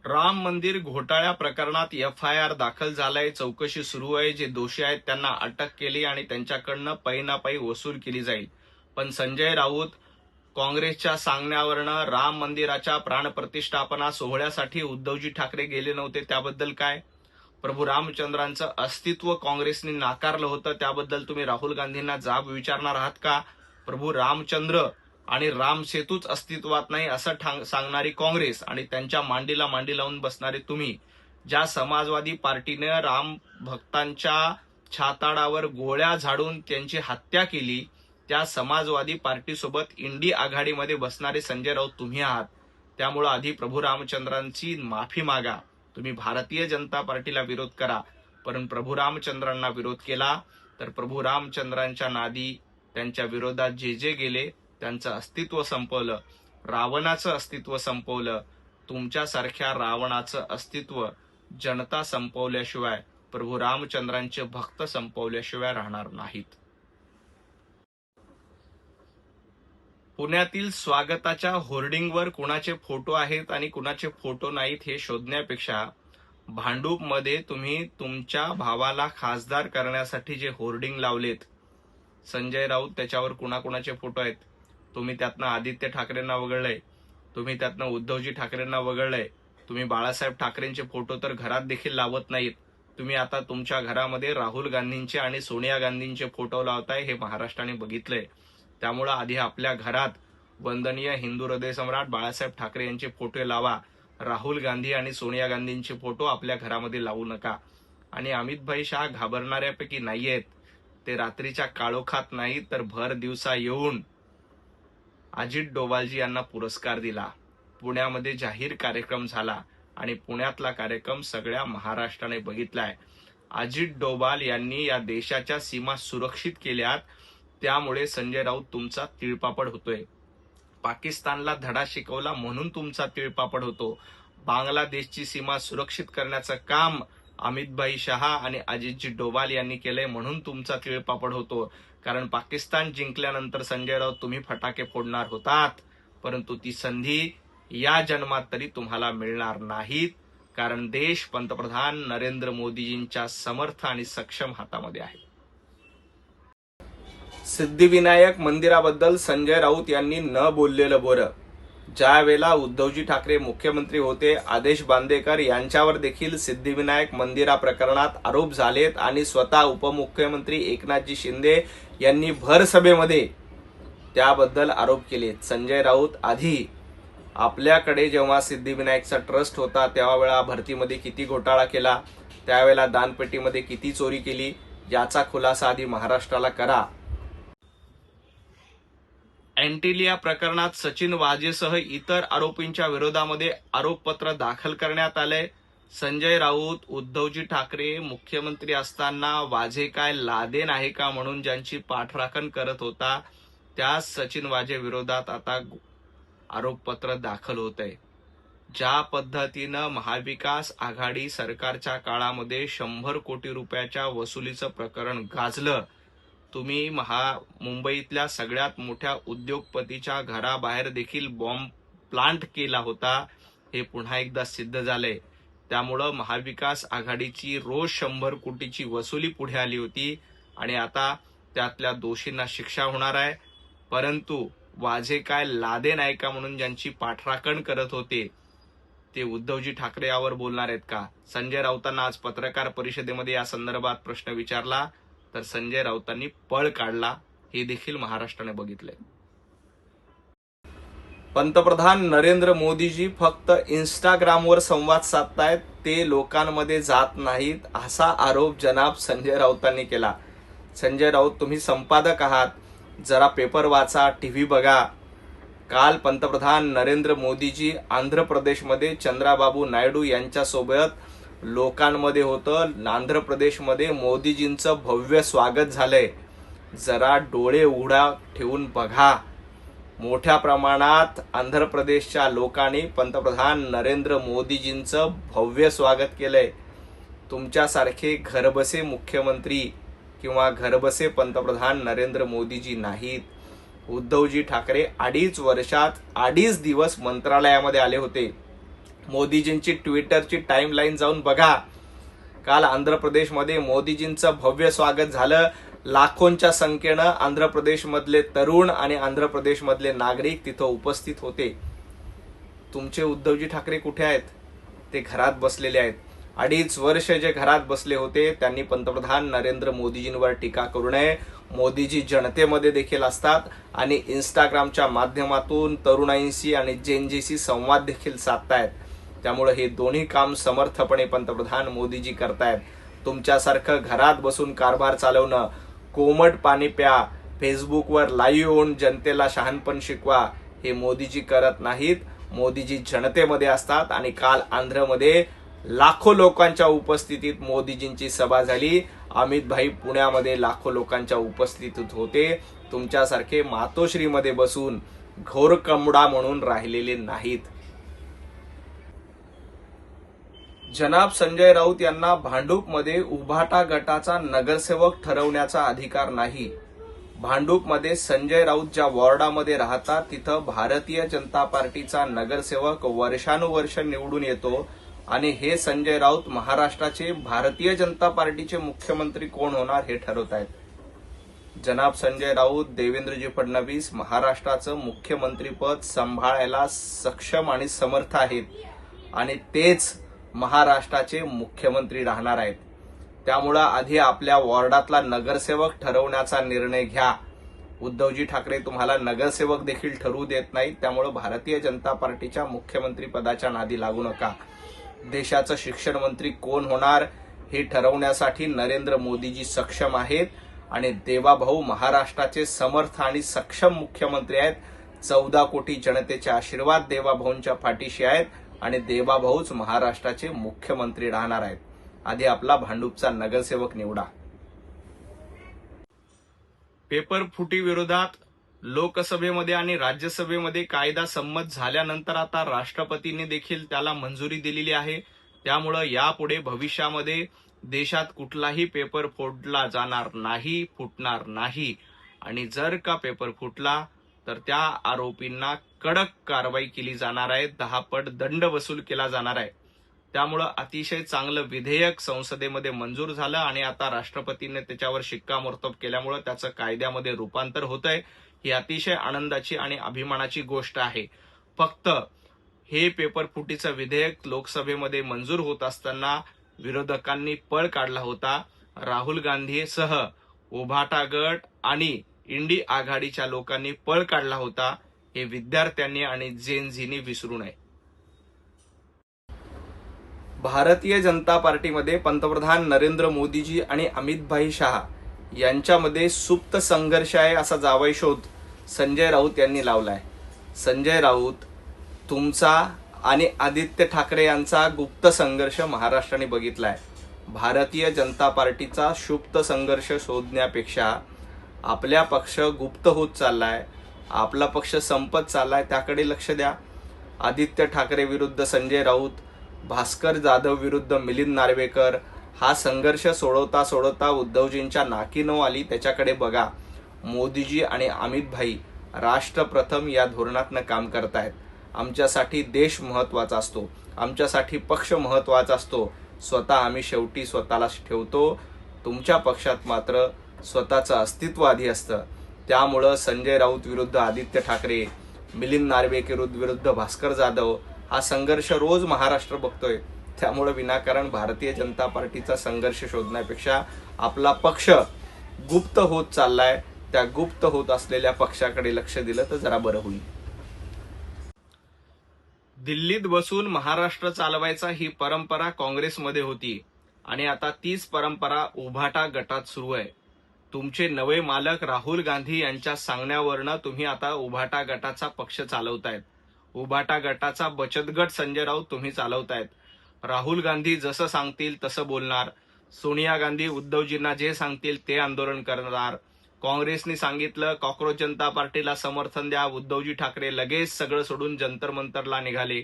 राम मंदिर घोटाळ्या प्रकरणात एफआयआर दाखल झालाय, चौकशी सुरू आहे. जे दोषी आहेत त्यांना अटक केली आणि त्यांच्याकडनं पैनापै वसूल केली जाईल. पण संजय राऊत काँग्रेसच्या सांगण्यावरनं राम मंदिराच्या प्राणप्रतिष्ठापना सोहळ्यासाठी उद्धवजी ठाकरे गेले नव्हते, त्याबद्दल काय? प्रभू रामचंद्रांचं अस्तित्व काँग्रेसने नाकारलं होतं, त्याबद्दल तुम्ही राहुल गांधींना जाब विचारणार आहात का? प्रभू रामचंद्र आणि राम सेतूच अस्तित्वात नाही असं सांगणारी काँग्रेस आणि त्यांच्या मांडीला मांडी लावून बसणारे तुम्ही, ज्या समाजवादी पार्टीने राम भक्तांच्या छाताडावर गोळ्या झाडून त्यांची हत्या केली, त्या समाजवादी पार्टीसोबत इंडी आघाडीमध्ये बसणारे संजय राऊत तुम्ही आहात. त्यामुळे आधी प्रभू रामचंद्रांची माफी मागा. तुम्ही भारतीय जनता पार्टीला विरोध करा, पण प्रभू रामचंद्रांना विरोध केला तर प्रभू रामचंद्रांच्या नादी त्यांच्या विरोधात जे जे गेले त्यांचं अस्तित्व संपवलं, रावणाचं अस्तित्व संपवलं. तुमच्यासारख्या रावणाचं अस्तित्व जनता संपवल्याशिवाय, प्रभू रामचंद्रांचे भक्त संपवल्याशिवाय राहणार नाहीत. पुण्यातील स्वागताच्या होर्डिंगवर कुणाचे फोटो आहेत आणि कुणाचे फोटो नाहीत हे शोधण्यापेक्षा भांडूपमध्ये तुम्ही तुमच्या भावाला खासदार करण्यासाठी जे होर्डिंग लावलेत, संजय राऊत त्याच्यावर कुणाकुणाचे फोटो आहेत? तुम्ही त्यातनं आदित्य ठाकरेंना वगळलंय, तुम्ही त्यातनं उद्धवजी ठाकरेंना वगळलंय, तुम्ही बाळासाहेब ठाकरेंचे फोटो तर घरात देखील लावत नाहीत. तुम्ही आता तुमच्या घरामध्ये राहुल गांधींचे आणि सोनिया गांधींचे फोटो लावताय, हे महाराष्ट्राने बघितलंय. त्यामुळे आधी आपल्या घरात वंदनीय हिंदू हृदय सम्राट बाळासाहेब ठाकरे यांचे फोटो लावा. राहुल गांधी आणि सोनिया गांधींचे फोटो आपल्या घरामध्ये लावू नका. आणि अमितभाई शाह घाबरणाऱ्यापैकी नाहीयेत. ते रात्रीच्या काळोखात नाही तर भर दिवसा येऊन अजित डोभालजी यांना पुरस्कार दिला. पुण्यामध्ये जाहीर कार्यक्रम झाला आणि पुण्यातला कार्यक्रम सगळ्या महाराष्ट्राने बघितलाय. अजित डोभाल यांनी या देशाच्या सीमा सुरक्षित केल्यात, त्यामुळे संजय राऊत तुमचा तिळपापड होतोय. पाकिस्तानला धडा शिकवला म्हणून तुमचा तिळपापड होतो. बांगलादेशची सीमा सुरक्षित करण्याचं काम अमितभाई शहा आणि अजितजी डोभाल यांनी केलंय म्हणून तुमचा तिळपापड होतो. कारण पाकिस्तान जिंकल्यानंतर संजय राऊत तुम्ही फटाके फोडणार होतात, परंतु ती संधी या जन्मात तरी तुम्हाला मिळणार नाहीत. कारण देश पंतप्रधान नरेंद्र मोदीजींच्या समर्थ आणि सक्षम हातामध्ये आहे. सिद्धिविनायक मंदिराबद्दल संजय राऊत यांनी न बोललेलं बरं. ज्या वेळेला उद्धवजी ठाकरे मुख्यमंत्री होते, आदेश बांदेकर यांच्यावर देखील सिद्धिविनायक मंदिरा प्रकरणात आरोप झालेत आणि स्वतः उपमुख्यमंत्री एकनाथजी शिंदे यांनी भर सभेमध्ये त्याबद्दल आरोप केलेत. संजय राऊत आधी आपल्याकडे जेव्हा सिद्धिविनायकचा ट्रस्ट होता त्यावेळेला भरतीमध्ये किती घोटाळा केला, त्यावेळेला दानपेटीमध्ये किती चोरी केली, याचा खुलासा आधी महाराष्ट्राला करा. अँटिलिया प्रकरणात सचिन वाझेसह इतर आरोपींच्या विरोधामध्ये आरोपपत्र दाखल करण्यात आलंय. संजय राऊत उद्धवजी ठाकरे मुख्यमंत्री असताना वाझे काय लादेन आहे का म्हणून ज्यांची पाठराखण करत होता, त्या सचिन वाझे विरोधात आता आरोपपत्र दाखल होत आहे. ज्या पद्धतीनं महाविकास आघाडी सरकारच्या काळामध्ये 100 कोटी रुपयाच्या वसुलीचं प्रकरण गाजलं, तुम्ही मुंबईतल्या सगळ्यात मोठ्या उद्योगपतीच्या घराबाहेर देखील बॉम्ब प्लांट केला होता, हे पुन्हा एकदा सिद्ध झालंय. त्यामुळं महाविकास आघाडीची रोज 100 कोटीची वसुली पुढे आली होती आणि आता त्यातल्या दोषींना शिक्षा होणार आहे. परंतु वाझे काय लादेन आहे का म्हणून ज्यांची पाठराखण करत होते, ते उद्धवजी ठाकरे यावर बोलणार आहेत का? संजय राऊतांना आज पत्रकार परिषदेमध्ये या संदर्भात प्रश्न विचारला तर संजय राऊतांनी पळ काढला, हे देखील महाराष्ट्राने बघितलंय. पंतप्रधान नरेंद्र मोदीजी फक्त इंस्टाग्रामवर संवाद साधतायत, ते लोकांमध्ये जात नाहीत, असा आरोप जनाब संजय राऊतांनी केला. संजय राऊत, तुम्ही संपादक आहात, जरा पेपर वाचा, टीव्ही बघा. काल पंतप्रधान नरेंद्र मोदीजी आंध्र प्रदेशमध्ये चंद्राबाबू नायडू यांच्यासोबत लोकांमध्ये होतं. आंध्र प्रदेशमध्ये मोदीजींचं भव्य स्वागत झालंय. जरा डोळे उघडा ठेवून बघा. मोठ्या प्रमाणात आंध्र प्रदेशच्या लोकांनी पंतप्रधान नरेंद्र मोदीजींचं भव्य स्वागत केलंय. तुमच्यासारखे घरबसे मुख्यमंत्री किंवा घरबसे पंतप्रधान नरेंद्र मोदीजी नाहीत. उद्धवजी ठाकरे 2.5 वर्षात 2.5 दिवस मंत्रालयामध्ये आले होते. मोदीजींची ट्विटरची टाइमलाईन जाऊन बघा. काल आंध्र प्रदेशमध्ये मोदीजींचं भव्य स्वागत झालं. लाखोंच्या संख्येनं आंध्र प्रदेशमधले तरुण आणि आंध्र प्रदेशमधले नागरिक तिथं उपस्थित होते. तुमचे उद्धवजी ठाकरे कुठे आहेत? ते घरात बसलेले आहेत. 2.5 वर्ष जे घरात बसले होते त्यांनी पंतप्रधान नरेंद्र मोदीजींवर टीका करू नये. मोदीजी जनतेमध्ये देखील असतात आणि इंस्टाग्रामच्या माध्यमातून तरुणाईंशी आणि जेनजीशी संवाद देखील साधतायत. त्यामुळे हे दोन्ही काम समर्थपणे पंतप्रधान मोदीजी करतायत. तुमच्यासारखं घरात बसून कारभार चालवणं, कोमट पाणी प्या, फेसबुकवर लाईव्ह होऊन जनतेला शहाणपण शिकवा, हे मोदीजी करत नाहीत. मोदीजी जनतेमध्ये असतात आणि काल आंध्रमध्ये लाखो लोकांच्या उपस्थितीत मोदीजींची सभा झाली. अमित भाई पुण्यामध्ये लाखो लोकांच्या उपस्थितीत होते. तुमच्यासारखे मातोश्रीमध्ये बसून घोरकमडा म्हणून राहिलेले नाहीत. जनाब संजय राऊत यांना भांडूपमध्ये उभाटा गटाचा नगरसेवक ठरवण्याचा अधिकार नाही. भांडूपमध्ये संजय राऊत ज्या वॉर्डामध्ये राहतात तिथं भारतीय जनता पार्टीचा नगरसेवक वर्षानुवर्ष निवडून येतो आणि हे संजय राऊत महाराष्ट्राचे भारतीय जनता पार्टीचे मुख्यमंत्री कोण होणार हे ठरवत आहेत. जनाब संजय राऊत, देवेंद्रजी फडणवीस महाराष्ट्राचं मुख्यमंत्रीपद सांभाळायला सक्षम आणि समर्थ आहेत आणि तेच महाराष्ट्राचे मुख्यमंत्री राहणार आहेत. त्यामुळं आधी आपल्या वॉर्डातला नगरसेवक ठरवण्याचा निर्णय घ्या. उद्धवजी ठाकरे तुम्हाला नगरसेवक देखील ठरवू देत नाहीत. त्यामुळे भारतीय जनता पार्टीच्या मुख्यमंत्री पदाच्या नादी लागू नका. देशाचं शिक्षण मंत्री कोण होणार हे ठरवण्यासाठी नरेंद्र मोदीजी सक्षम आहेत आणि देवाभाऊ महाराष्ट्राचे समर्थ आणि सक्षम मुख्यमंत्री आहेत. 14 कोटी जनतेचे आशीर्वाद देवाभाऊंच्या पाठीशी आहेत आणि देवाभाऊच महाराष्ट्राचे मुख्यमंत्री राहणार आहेत. आधी आपला भांडूपचा नगरसेवक निवडा. पेपर फुटी विरोधात लोकसभेमध्ये आणि राज्यसभेमध्ये कायदा संमत झाल्यानंतर आता राष्ट्रपतींनी देखील त्याला मंजुरी दिलेली आहे. त्यामुळं यापुढे भविष्यामध्ये देशात कुठलाही पेपर फोडला जाणार नाही, फुटणार नाही आणि जर का पेपर फुटला तर त्या आरोपींना कडक कारवाई केली जाणार आहे. 10 पट दंड वसूल केला जाणार आहे. त्यामुळं अतिशय चांगलं विधेयक संसदेमध्ये मंजूर झालं आणि आता राष्ट्रपतींनी त्याच्यावर शिक्कामोर्तब केल्यामुळे त्याचं कायद्यामध्ये रूपांतर होतंय. ही अतिशय आनंदाची आणि अभिमानाची गोष्ट आहे. फक्त हे पेपर फुटीचं विधेयक लोकसभेमध्ये मंजूर होत असताना विरोधकांनी पळ काढला होता. राहुल गांधीसह उभाटा गट आणि इंडी आघाडीच्या लोकांनी पळ काढला होता. हे विद्यार्थ्यांनी आणि जेनझीनी विसरू नये. भारतीय जनता पार्टीमध्ये पंतप्रधान नरेंद्र मोदीजी आणि अमितभाई शहा यांच्यामध्ये सुप्त संघर्ष आहे असा जावई शोध संजय राऊत यांनी लावलाय. संजय राऊत, तुमचा आणि आदित्य ठाकरे यांचा गुप्त संघर्ष महाराष्ट्राने बघितलाय. भारतीय जनता पार्टीचा सुप्त संघर्ष शोधण्यापेक्षा आपल्या पक्ष गुप्त होत चाललाय, आपला पक्ष संपत चाललाय, त्याकडे लक्ष द्या. आदित्य ठाकरे विरुद्ध संजय राऊत, भास्कर जाधव विरुद्ध मिलिंद नार्वेकर हा संघर्ष सोडवता सोडवता उद्धवजींच्या नाकी नऊ आली, त्याच्याकडे बघा. मोदीजी आणि अमित भाई राष्ट्र प्रथम या धोरणातनं काम करतायत. आमच्यासाठी देश महत्वाचा असतो, आमच्यासाठी पक्ष महत्वाचा असतो. स्वतः आम्ही शेवटी स्वतःला ठेवतो. तुमच्या पक्षात मात्र स्वतःचं अस्तित्व आधी असतं. त्यामुळं संजय राऊत विरुद्ध आदित्य ठाकरे, मिलिंद नार्वेकर विरुद्ध भास्कर जाधव हा संघर्ष रोज महाराष्ट्र बघतोय. त्यामुळे विनाकारण भारतीय जनता पार्टीचा संघर्ष शोधण्यापेक्षा आपला पक्ष गुप्त होत चाललाय, त्या गुप्त होत असलेल्या पक्षाकडे लक्ष दिलं तर जरा बरं होईल. दिल्लीत बसून महाराष्ट्र चालवायचा ही परंपरा काँग्रेसमध्ये होती आणि आता तीच परंपरा उभाटा गटात सुरू आहे. तुमचे नवे मालक राहुल गांधी यांच्या सांगण्यावरनं तुम्ही आता उभाटा गटाचा पक्ष चालवतायत. उभाटा गटाचा बचत गट संजय राऊत तुम्ही चालवतायत. राहुल गांधी जसं सांगतील तसं बोलणार. सोनिया गांधी उद्धवजींना जे सांगतील ते आंदोलन करणार. काँग्रेसने सांगितलं कॉक्रोच जनता पार्टीला समर्थन द्या, उद्धवजी ठाकरे लगेच सगळं सोडून जंतर मंतरला निघाले.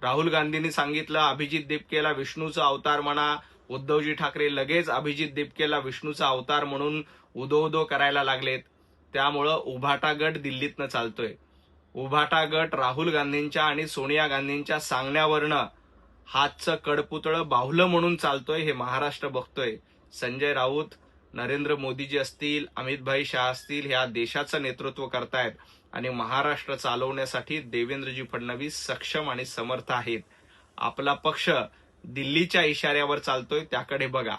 राहुल गांधींनी सांगितलं अभिजित दिपकेला विष्णूचा अवतार म्हणा, उद्धवजी ठाकरे लगेच अभिजित दिपकेला विष्णूचा अवतार म्हणून उदो उदो करायला लागलेत. त्यामुळं उभाटा गट दिल्लीतनं चालतोय. उभाटा गट राहुल गांधींच्या आणि सोनिया गांधींच्या सांगण्यावरनं हातचं कडपुतळं बाहुलं म्हणून चालतोय हे महाराष्ट्र बघतोय. संजय राऊत, नरेंद्र मोदीजी असतील, अमितभाई शाह असतील, ह्या देशाचं नेतृत्व करतायत आणि महाराष्ट्र चालवण्यासाठी देवेंद्रजी फडणवीस सक्षम आणि समर्थ आहेत. आपला पक्ष दिल्लीच्या इशाऱ्यावर चालतोय, त्याकडे बघा.